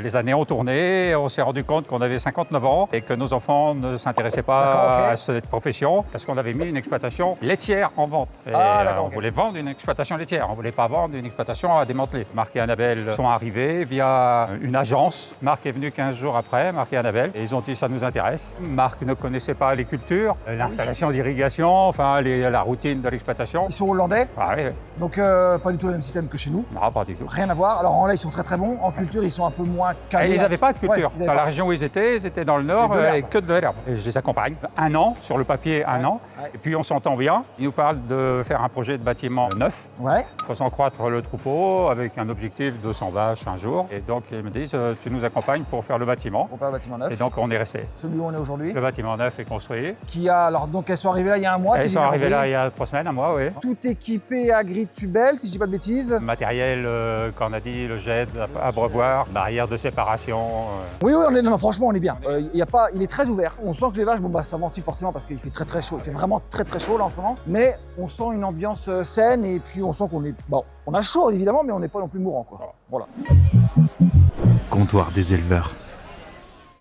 Les années ont tourné, on s'est rendu compte qu'on avait 59 ans et que nos enfants ne s'intéressaient pas à cette profession parce qu'on avait mis une exploitation laitière en vente. Et on voulait vendre une exploitation laitière, on ne voulait pas vendre une exploitation à démanteler. Marc et Annabelle sont arrivés via une agence. Marc est venu 15 jours après, Marc et Annabelle, et ils ont dit ça nous intéresse. Marc ne connaissait pas les cultures, l'installation d'irrigation, enfin la routine de l'exploitation. Ils sont hollandais, Oui. donc pas du tout le même système que chez nous. Non, pas du tout. Rien à voir. Alors en lait, ils sont très très bons. En culture, ils sont un peu moins calés. Et ils n'avaient pas de culture. Ouais, dans la région où ils étaient dans le nord et que de l'herbe. Et je les accompagne. 1 an, sur le papier, 1 an. Ouais. Et puis on s'entend bien. Ils nous parlent de faire un projet de bâtiment neuf. Ouais. Faisant croître le troupeau avec un objectif de 100 vaches un jour. Et donc ils me disent, tu nous accompagnes pour faire le bâtiment. Pour faire le bâtiment neuf. Et donc on est resté. Celui où on est aujourd'hui. Le bâtiment neuf est construit. Qui a, alors donc elles sont arrivées là il y a un mois. Elles sont arrivées là il y a 3 semaines, 1 mois, oui. Tout équipé à grille tubelle, si je dis pas de bêtises. Matériel, qu'on a dit, le jet, abreuvoir, barrière de séparation. Oui, non, franchement, on est bien. Il est très ouvert. On sent que les vaches, ça ventile forcément parce qu'il fait très très chaud. Il fait vraiment très très chaud là en ce moment. Mais on sent une ambiance saine et puis on sent qu'on est, on a chaud évidemment, mais on n'est pas non plus mourant quoi. Voilà. Comptoir des éleveurs.